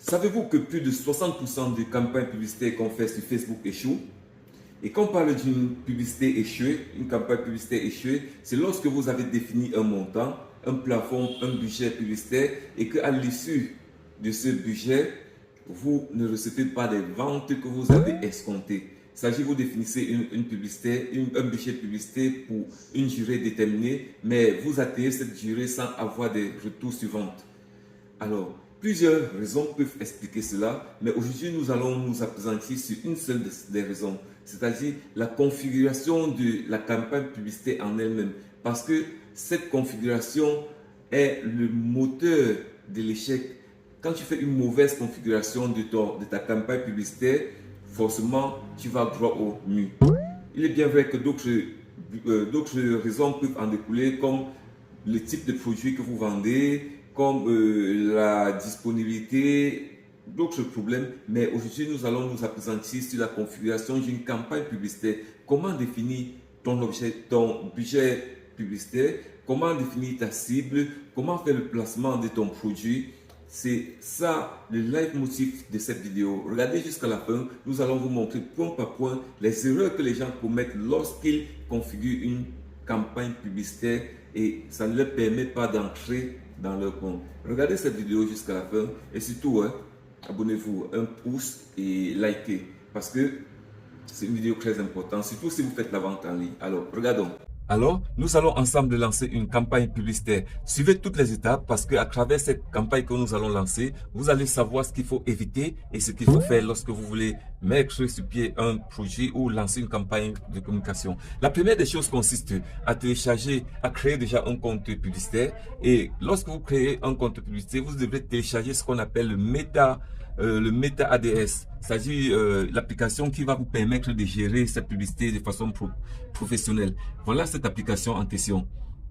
Savez-vous que plus de 60% des campagnes publicitaires qu'on fait sur Facebook échouent? Et quand on parle d'une publicité échouée, une campagne publicitaire échouée, c'est lorsque vous avez défini un montant, un plafond, un budget publicitaire et qu'à l'issue de ce budget, vous ne recevez pas des ventes que vous avez escomptées. Il s'agit, vous définissez une publicité, un budget publicitaire pour une durée déterminée, mais vous atteignez cette durée sans avoir des retours sur vente. Alors, plusieurs raisons peuvent expliquer cela, mais aujourd'hui, nous allons nous appesantir sur une seule des raisons, c'est-à-dire la configuration de la campagne publicitaire en elle-même. Parce que cette configuration est le moteur de l'échec. Quand tu fais une mauvaise configuration de ta campagne publicitaire, forcément, tu vas droit au mur. Il est bien vrai que d'autres raisons peuvent en découler, comme le type de produit que vous vendez, comme la disponibilité, d'autres problèmes. Mais aujourd'hui, nous allons nous appesantir sur la configuration d'une campagne publicitaire. Comment définir ton budget publicitaire, comment définir ta cible, comment faire le placement de ton produit. C'est ça le leitmotiv de cette vidéo. Regardez jusqu'à la fin, nous allons vous montrer point par point les erreurs que les gens commettent lorsqu'ils configurent une campagne publicitaire et ça ne leur permet pas d'entrer dans leur compte. Regardez cette vidéo jusqu'à la fin et surtout, abonnez-vous, un pouce et likez parce que c'est une vidéo très importante, surtout si vous faites la vente en ligne. Alors, regardons. Alors, nous allons ensemble lancer une campagne publicitaire. Suivez toutes les étapes parce qu'à travers cette campagne que nous allons lancer, vous allez savoir ce qu'il faut éviter et ce qu'il faut faire lorsque vous voulez mettre sur pied un projet ou lancer une campagne de communication. La première des choses consiste à télécharger, à créer déjà un compte publicitaire. Et lorsque vous créez un compte publicitaire, vous devrez télécharger ce qu'on appelle le Meta ADS, c'est-à-dire l'application qui va vous permettre de gérer cette publicité de façon professionnelle. Voilà cette application en question.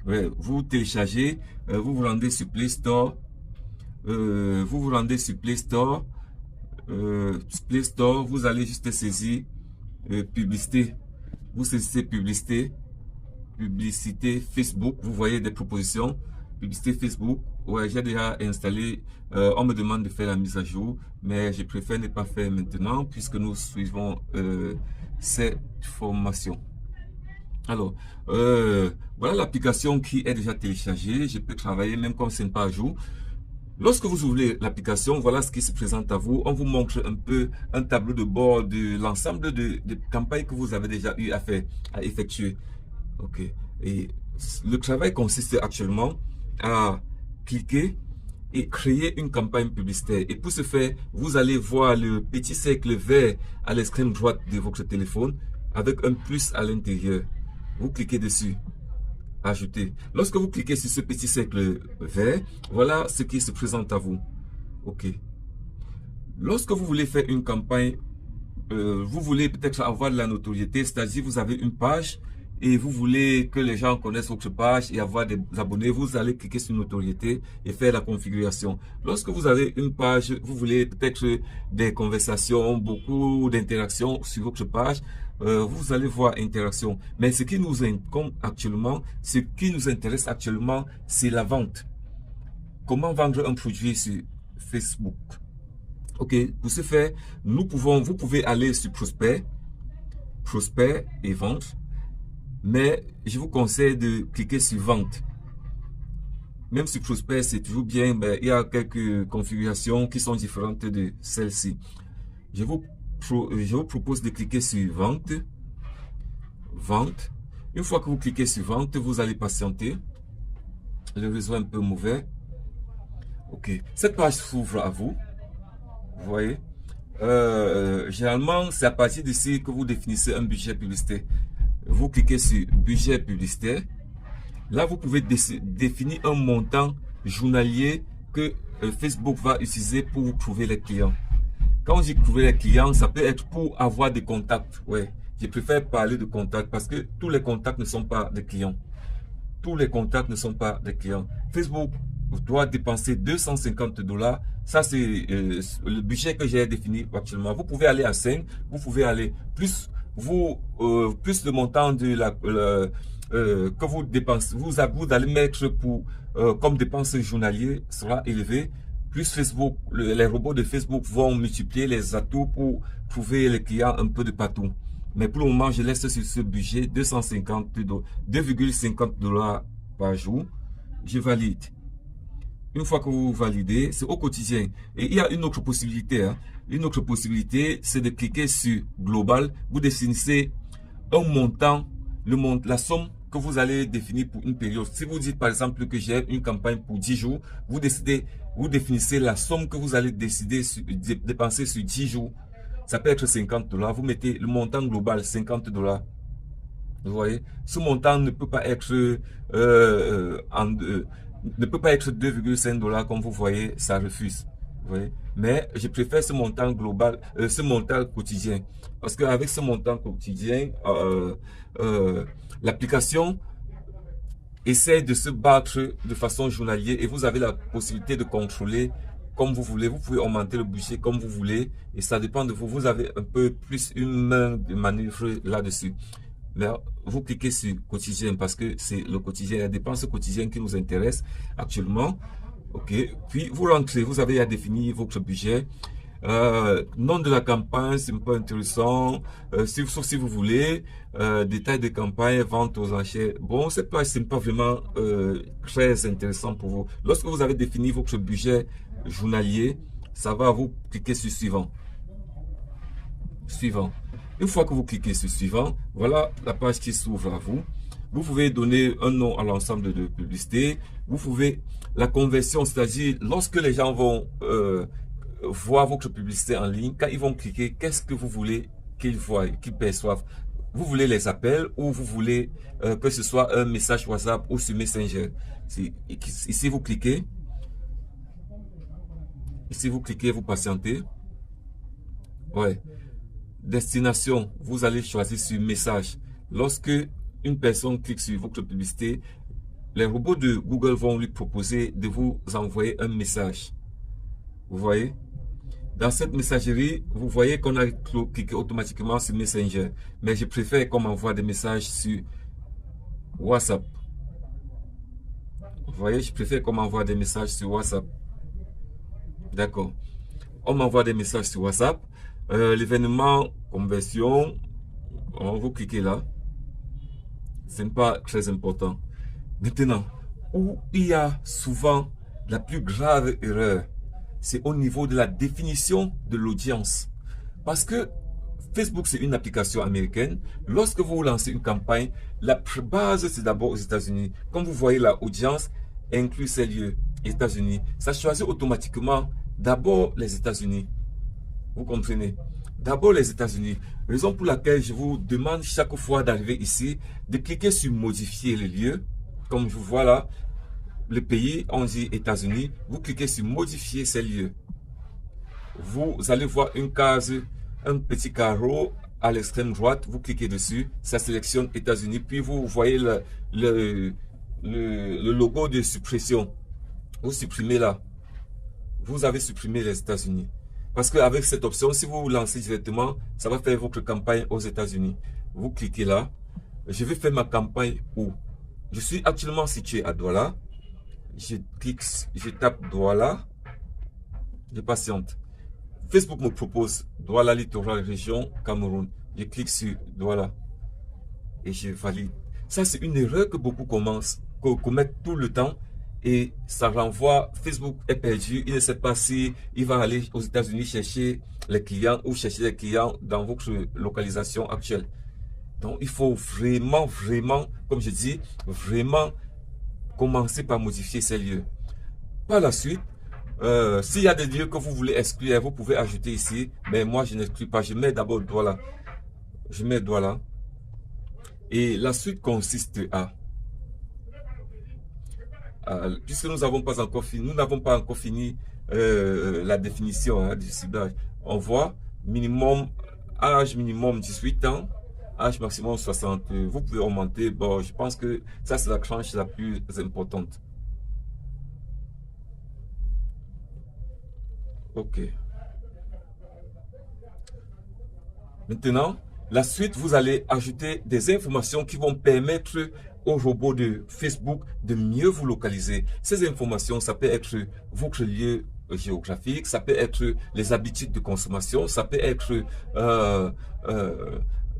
Ouais, vous téléchargez, vous vous rendez sur Play Store, vous allez juste saisir publicité, vous saisissez publicité Facebook, vous voyez des propositions, publicité Facebook. Ouais, j'ai déjà installé, on me demande de faire la mise à jour, mais je préfère ne pas faire maintenant puisque nous suivons cette formation. Alors, voilà l'application qui est déjà téléchargée. Je peux travailler même comme ce n'est pas à jour. Lorsque vous ouvrez l'application, voilà ce qui se présente à vous. On vous montre un peu un tableau de bord de l'ensemble de campagnes que vous avez déjà eu à effectuer. Ok. Et le travail consiste actuellement à cliquer et créer une campagne publicitaire. Et pour ce faire, vous allez voir le petit cercle vert à l'extrême droite de votre téléphone avec un plus à l'intérieur. Vous cliquez dessus. Ajouter. Lorsque vous cliquez sur ce petit cercle vert, voilà ce qui se présente à vous. Ok. Lorsque vous voulez faire une campagne, vous voulez peut-être avoir de la notoriété, c'est-à-dire vous avez une page et vous voulez que les gens connaissent votre page et avoir des abonnés, vous allez cliquer sur notoriété et faire la configuration. Lorsque vous avez une page, vous voulez peut-être des conversations, beaucoup d'interactions sur votre page, vous allez voir interaction. Mais ce qui nous intéresse actuellement, c'est la vente. Comment vendre un produit sur Facebook? Ok, pour ce faire, vous pouvez aller sur prospect et vente. Mais je vous conseille de cliquer sur vente. Même sur prospect, c'est toujours bien, mais il y a quelques configurations qui sont différentes de celle-ci. Je vous propose de cliquer sur vente. Vente. Une fois que vous cliquez sur vente, vous allez patienter. Le réseau est un peu mauvais. Ok. Cette page s'ouvre à vous. Vous voyez. Généralement, c'est à partir d'ici que vous définissez un budget publicitaire. Vous cliquez sur budget publicitaire. Là, vous pouvez définir un montant journalier que Facebook va utiliser pour vous trouver les clients. Quand je dis trouver les clients, ça peut être pour avoir des contacts. Ouais, je préfère parler de contacts parce que tous les contacts ne sont pas des clients. Tous les contacts ne sont pas des clients. Facebook doit dépenser 250 $. Ça, c'est le budget que j'ai défini actuellement. Vous pouvez aller à 5, vous pouvez aller plus. Plus le montant de que vous dépensez, vous allez mettre pour comme dépense journalière sera élevé, plus Facebook, les robots de Facebook vont multiplier les atouts pour trouver les clients un peu de partout. Mais pour le moment, je laisse sur ce budget 2,50 $ par jour. Je valide. Une fois que vous validez, c'est au quotidien. Et il y a une autre possibilité. Une autre possibilité, c'est de cliquer sur Global. Vous définissez un montant, la somme que vous allez définir pour une période. Si vous dites par exemple que j'ai une campagne pour 10 jours, vous définissez la somme que vous allez décider de dépenser sur 10 jours. Ça peut être 50 $. Vous mettez le montant global 50 $. Vous voyez, ce montant ne peut pas être ne peut pas être 2,5 $ comme vous voyez, ça refuse. Vous voyez? Mais je préfère ce montant global, ce montant quotidien. Parce qu'avec ce montant quotidien, l'application essaie de se battre de façon journalière et vous avez la possibilité de contrôler comme vous voulez. Vous pouvez augmenter le budget comme vous voulez et ça dépend de vous. Vous avez un peu plus une main de manœuvre là-dessus. Mais vous cliquez sur quotidien parce que c'est le quotidien, la dépense quotidienne qui nous intéresse actuellement. Ok, puis vous rentrez, vous avez à définir votre budget. Nom de la campagne, c'est pas intéressant. Sauf si vous voulez, détails de campagne, vente aux enchères. Bon, c'est pas vraiment très intéressant pour vous. Lorsque vous avez défini votre budget journalier, ça va vous cliquer sur suivant. Suivant. Une fois que vous cliquez sur suivant, voilà la page qui s'ouvre à vous. Vous pouvez donner un nom à l'ensemble de publicités. Vous pouvez la conversion, c'est-à-dire lorsque les gens vont voir votre publicité en ligne, quand ils vont cliquer, qu'est-ce que vous voulez qu'ils voient, qu'ils perçoivent? Vous voulez les appels ou vous voulez que ce soit un message WhatsApp ou sur Messenger? Ici vous cliquez. Ici vous cliquez, vous patientez. Ouais. Destination, vous allez choisir sur message. Lorsque une personne clique sur votre publicité, les robots de Google vont lui proposer de vous envoyer un message. Vous voyez? Dans cette messagerie, vous voyez qu'on a cliqué automatiquement sur Messenger. Mais je préfère qu'on m'envoie des messages sur WhatsApp. Vous voyez, je préfère qu'on m'envoie des messages sur WhatsApp. D'accord. On m'envoie des messages sur WhatsApp. L'événement conversion, vous cliquez là. Ce n'est pas très important. Maintenant, où il y a souvent la plus grave erreur, c'est au niveau de la définition de l'audience. Parce que Facebook, c'est une application américaine. Lorsque vous lancez une campagne, la base, c'est d'abord aux États-Unis. Comme vous voyez, l'audience inclut ces lieux, États-Unis. Ça choisit automatiquement d'abord les États-Unis. Vous comprenez? D'abord les États-Unis. Raison pour laquelle je vous demande chaque fois d'arriver ici, de cliquer sur modifier les lieux. Comme je vous vois là, le pays, on dit États-Unis. Vous cliquez sur modifier ces lieux. Vous allez voir une case, un petit carreau à l'extrême droite. Vous cliquez dessus, ça sélectionne États-Unis. Puis vous voyez le logo de suppression. Vous supprimez là. Vous avez supprimé les États-Unis. Parce qu'avec cette option, si vous vous lancez directement, ça va faire votre campagne aux États-Unis. Vous cliquez là. Je vais faire ma campagne où? Je suis actuellement situé à Douala. Je clique, je tape Douala. Je patiente. Facebook me propose Douala Littoral Région Cameroun. Je clique sur Douala. Et je valide. Ça, c'est une erreur que beaucoup commettent tout le temps. Et ça renvoie, Facebook est perdu, il ne sait pas si il va aller aux États-Unis chercher les clients ou chercher les clients dans votre localisation actuelle. Donc, il faut vraiment, comme je dis, vraiment commencer par modifier ces lieux. Par la suite, s'il y a des lieux que vous voulez exclure, vous pouvez ajouter ici, mais moi je n'exclus pas, je mets d'abord Douala. Je mets Douala. Et la suite consiste à... puisque nous n'avons pas encore fini, la définition du ciblage. On voit minimum, âge minimum 18 ans, âge maximum 60. Vous pouvez augmenter. Bon, je pense que ça c'est la tranche la plus importante. Ok. Maintenant, la suite, vous allez ajouter des informations qui vont permettre au robot de Facebook de mieux vous localiser. Ces informations, ça peut être votre lieu géographique, ça peut être les habitudes de consommation, ça peut être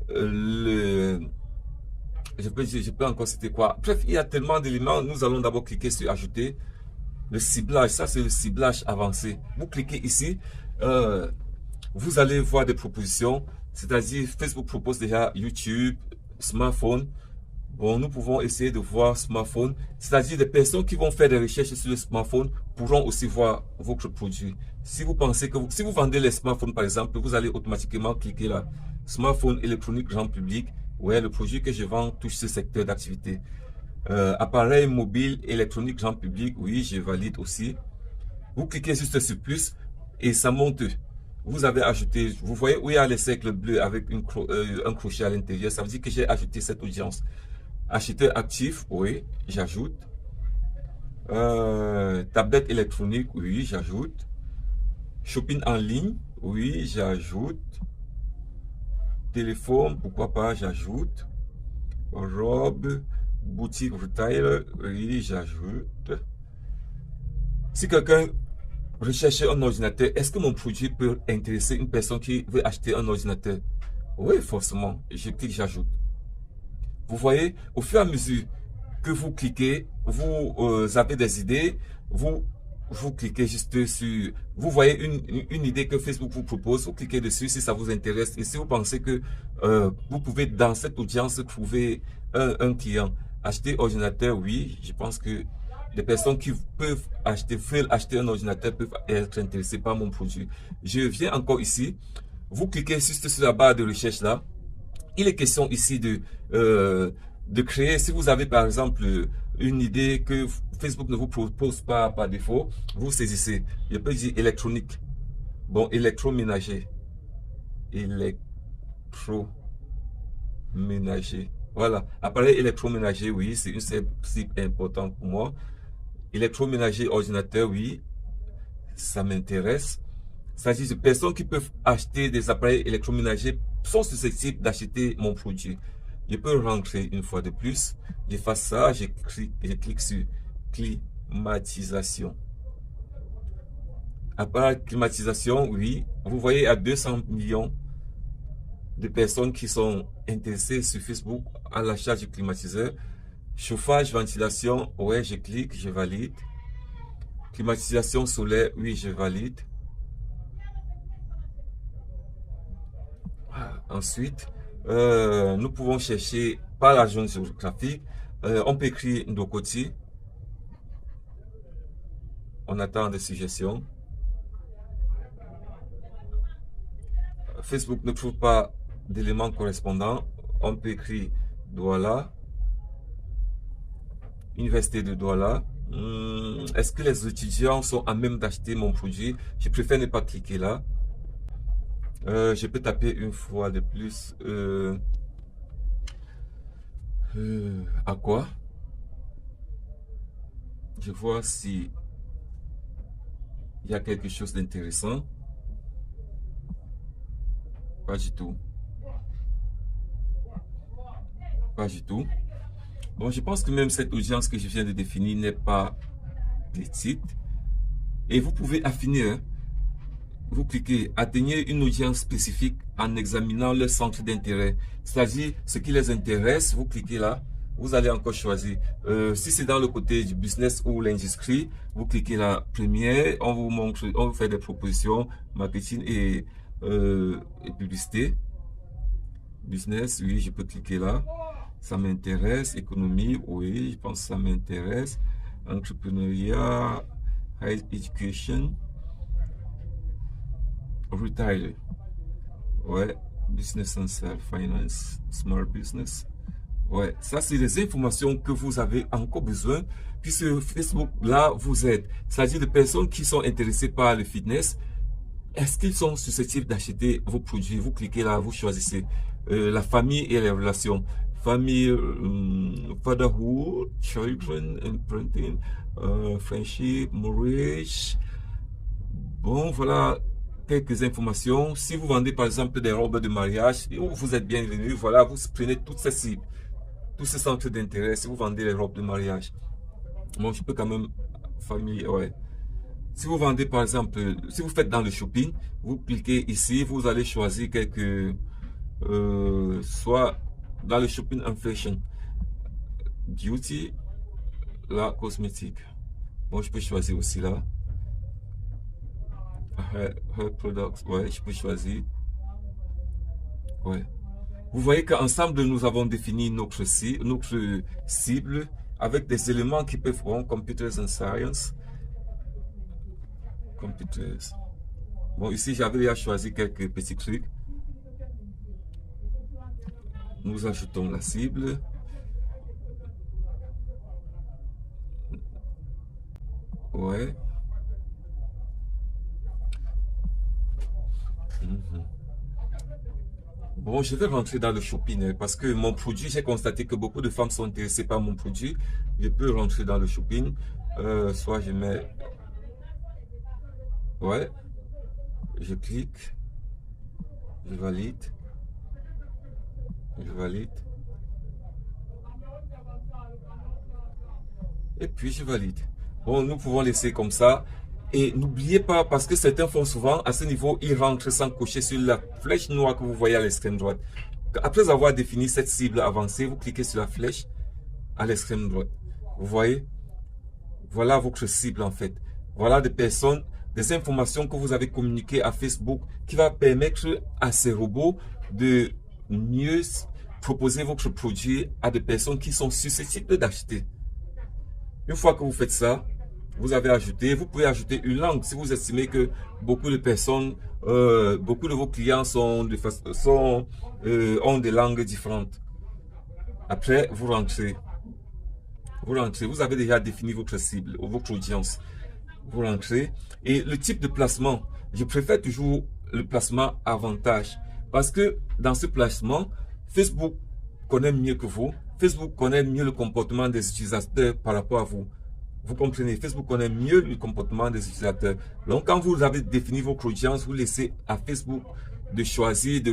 le... Je peux encore citer quoi. Bref, il y a tellement d'éléments. Nous allons d'abord cliquer sur ajouter. Le ciblage, ça c'est le ciblage avancé. Vous cliquez ici, vous allez voir des propositions. C'est-à-dire, Facebook propose déjà YouTube, smartphone. Bon, nous pouvons essayer de voir smartphone. C'est-à-dire, des personnes qui vont faire des recherches sur le smartphone pourront aussi voir votre produit. Si vous pensez que si vous vendez les smartphones, par exemple, vous allez automatiquement cliquer là. Smartphone électronique grand public. Ouais, le produit que je vends touche ce secteur d'activité. Appareil mobile électronique grand public. Oui, je valide aussi. Vous cliquez juste sur plus et ça monte. Vous avez ajouté, vous voyez où il y a les cercles bleus avec un crochet à l'intérieur. Ça veut dire que j'ai ajouté cette audience. Acheteur actif, oui, j'ajoute. Tablette électronique, oui, j'ajoute. Shopping en ligne, oui, j'ajoute. Téléphone, pourquoi pas, j'ajoute. Robe, boutique retail, oui, j'ajoute. Si quelqu'un recherche un ordinateur, est-ce que mon produit peut intéresser une personne qui veut acheter un ordinateur? Oui, forcément. Je clique, j'ajoute. Vous voyez, au fur et à mesure que vous cliquez, vous avez des idées, vous cliquez juste sur, vous voyez une idée que Facebook vous propose, vous cliquez dessus si ça vous intéresse. Et si vous pensez que vous pouvez dans cette audience trouver un client, acheter ordinateur, oui, je pense que des personnes qui veulent acheter un ordinateur peuvent être intéressées par mon produit. Je viens encore ici, vous cliquez juste sur la barre de recherche là. Il est question ici de créer, si vous avez par exemple une idée que Facebook ne vous propose pas par défaut, vous saisissez. Je peux dire électronique. Bon, électroménager. Électroménager. Voilà. Appareil électroménager, oui, c'est une cible importante pour moi. Électroménager, ordinateur, oui, ça m'intéresse. Il s'agit de personnes qui peuvent acheter des appareils électroménagers sont susceptibles d'acheter mon produit. Je peux rentrer une fois de plus. Je fais ça, je clique sur climatisation. Appareil climatisation, oui. Vous voyez, à 200 millions de personnes qui sont intéressées sur Facebook à l'achat du climatiseur. Chauffage, ventilation, ouais, je clique, je valide. Climatisation solaire, oui, je valide. Ensuite, nous pouvons chercher par la zone géographique. On peut écrire Ndokoti. On attend des suggestions. Facebook ne trouve pas d'éléments correspondants. On peut écrire Douala. Université de Douala. Est-ce que les étudiants sont à même d'acheter mon produit? Je préfère ne pas cliquer là. Je peux taper une fois de plus. À quoi? Je vois si il y a quelque chose d'intéressant. Pas du tout. Pas du tout. Bon, je pense que même cette audience que je viens de définir n'est pas petite. Et vous pouvez affiner. Hein. Vous cliquez, atteignez une audience spécifique en examinant leur centre d'intérêt. C'est-à-dire, ce qui les intéresse, vous cliquez là, vous allez encore choisir. Si c'est dans le côté du business ou l'industrie, vous cliquez là, première, on vous montre, on vous fait des propositions, marketing et publicité. Business, oui, je peux cliquer là. Ça m'intéresse. Économie, oui, je pense que ça m'intéresse. Entrepreneuriat, high education. Retail, ouais, business and self-finance, small business, ouais, ça c'est les informations que vous avez encore besoin, puisque Facebook là vous aide, c'est-à-dire des personnes qui sont intéressées par le fitness, est-ce qu'ils sont susceptibles d'acheter vos produits? Vous cliquez là, vous choisissez la famille et les relations, famille, fatherhood, children and parenting, friendship, marriage, bon voilà. Quelques informations. Si vous vendez par exemple des robes de mariage, vous êtes bienvenu. Voilà, vous prenez toutes ces cibles, tous ces centres d'intérêt. Si vous vendez les robes de mariage, bon, je peux quand même famille, ouais. Si vous vendez par exemple, si vous faites dans le shopping, vous cliquez ici, vous allez choisir quelques, soit dans le shopping inflation, beauty, la cosmétique. Bon, je peux choisir aussi là. Her products, ouais, je peux choisir. Ouais. Vous voyez qu'ensemble, nous avons défini notre cible avec des éléments qui peuvent être computers and science. Computers. Bon, ici, j'avais déjà choisi quelques petits trucs. Nous ajoutons la cible. Ouais. Bon, je vais rentrer dans le shopping parce que mon produit, j'ai constaté que beaucoup de femmes sont intéressées par mon produit. Je peux rentrer dans le shopping. Soit je mets... Ouais. Je clique. Je valide. Je valide. Et puis je valide. Bon, nous pouvons laisser comme ça. Et n'oubliez pas, parce que certains font souvent, à ce niveau, ils rentrent sans cocher sur la flèche noire que vous voyez à l'extrême droite. Après avoir défini cette cible avancée, vous cliquez sur la flèche à l'extrême droite. Vous voyez? Voilà votre cible en fait. Voilà des personnes, des informations que vous avez communiquées à Facebook qui va permettre à ces robots de mieux proposer votre produit à des personnes qui sont susceptibles d'acheter. Une fois que vous faites ça, vous avez ajouté, vous pouvez ajouter une langue si vous estimez que beaucoup de personnes, beaucoup de vos clients ont des langues différentes. Après, vous rentrez, vous avez déjà défini votre cible, votre audience. Vous rentrez et le type de placement, je préfère toujours le placement avantage parce que dans ce placement, Facebook connaît mieux que vous, Facebook connaît mieux le comportement des utilisateurs par rapport à vous. Vous comprenez, Facebook connaît mieux le comportement des utilisateurs. Donc, quand vous avez défini votre audience, vous laissez à Facebook de choisir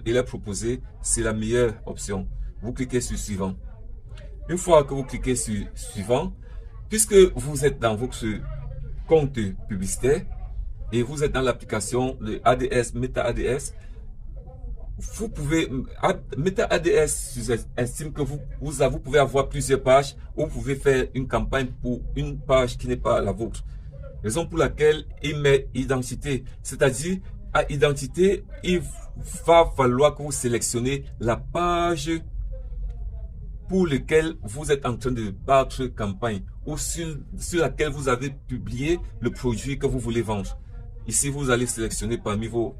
et leur proposer, c'est la meilleure option. Vous cliquez sur suivant. Une fois que vous cliquez sur suivant, puisque vous êtes dans votre compte publicitaire et vous êtes dans l'application de ADS, Meta ADS, vous pouvez, Meta ADS estime que vous pouvez avoir plusieurs pages ou vous pouvez faire une campagne pour une page qui n'est pas la vôtre. Raison pour laquelle il met identité. C'est-à-dire, à identité, il va falloir que vous sélectionnez la page pour laquelle vous êtes en train de battre campagne ou sur laquelle vous avez publié le produit que vous voulez vendre. Ici, vous allez sélectionner parmi vos...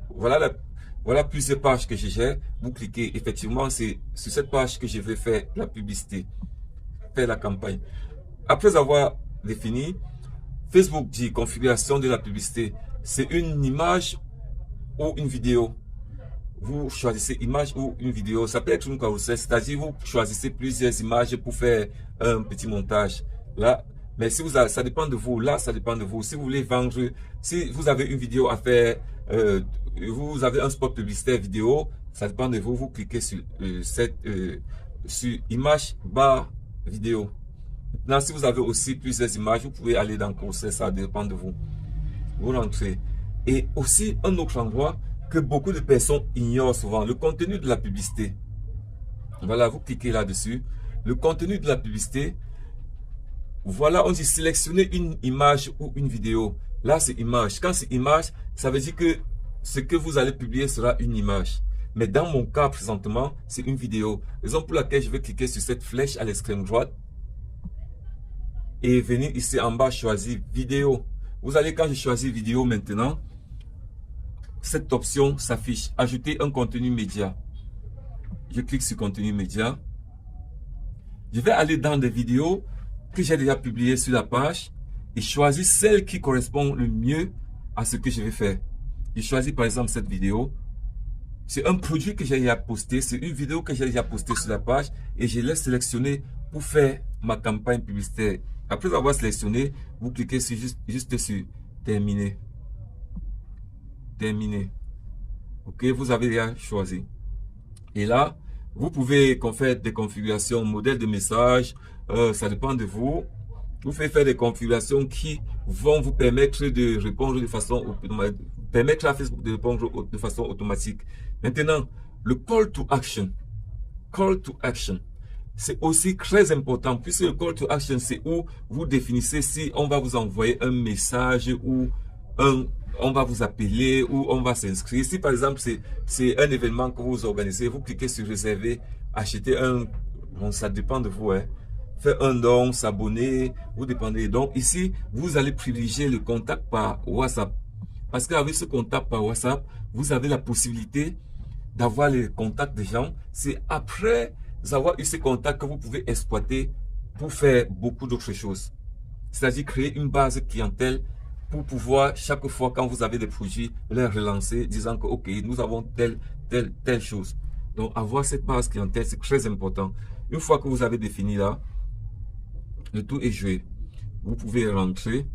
Voilà plusieurs pages que je gère. Vous cliquez. Effectivement, c'est sur cette page que je vais faire la publicité, faire la campagne. Après avoir défini, Facebook dit configuration de la publicité. C'est une image ou une vidéo. Vous choisissez image ou une vidéo. Ça peut être une carousel, c'est-à-dire vous choisissez plusieurs images pour faire un petit montage. Là, mais si vous avez, ça dépend de vous. Là, ça dépend de vous. Si vous voulez vendre, si vous avez une vidéo à faire, vous avez un spot publicitaire vidéo, ça dépend de vous. Vous cliquez sur sur image barre vidéo. Maintenant, si vous avez aussi plusieurs images, vous pouvez aller dans carousel, ça dépend de vous. Vous rentrez. Et aussi un autre endroit que beaucoup de personnes ignorent souvent, le contenu de la publicité. Voilà, vous cliquez là-dessus. Le contenu de la publicité, voilà, on dit sélectionner une image ou une vidéo. Là, c'est image. Quand c'est image, ça veut dire que ce que vous allez publier sera une image. Mais dans mon cas, présentement, c'est une vidéo. Raison pour laquelle je vais cliquer sur cette flèche à l'extrême droite et venir ici en bas choisir vidéo. Vous allez, quand je choisis vidéo maintenant, cette option s'affiche. Ajouter un contenu média. Je clique sur contenu média. Je vais aller dans des vidéos que j'ai déjà publiées sur la page et choisir celle qui correspond le mieux à ce que je vais faire. Je choisis par exemple cette vidéo. C'est un produit que j'ai déjà posté. C'est une vidéo que j'ai déjà postée sur la page et je l'ai sélectionné pour faire ma campagne publicitaire. Après avoir sélectionné, vous cliquez sur juste sur terminer. Terminer. Ok, vous avez déjà choisi. Et là, vous pouvez faire des configurations, modèle de message, ça dépend de vous. Vous pouvez faire des configurations qui vont vous permettre de répondre de façon automatique, permettre à Facebook de répondre de façon automatique. Maintenant, le call to action. Call to action. C'est aussi très important puisque le call to action, c'est où vous définissez si on va vous envoyer un message ou on va vous appeler ou on va s'inscrire. Si par exemple, c'est un événement que vous organisez, vous cliquez sur réserver, acheter un... Bon, ça dépend de vous, hein. Faire un don, s'abonner, vous dépendez. Donc ici, vous allez privilégier le contact par WhatsApp. Parce qu'avec ce contact par WhatsApp, vous avez la possibilité d'avoir les contacts des gens. C'est après avoir eu ces contacts que vous pouvez exploiter pour faire beaucoup d'autres choses. C'est-à-dire créer une base clientèle pour pouvoir, chaque fois quand vous avez des projets, les relancer, disant que ok, nous avons telle chose. Donc avoir cette base clientèle, c'est très important. Une fois que vous avez défini là, le tout est joué. Vous pouvez rentrer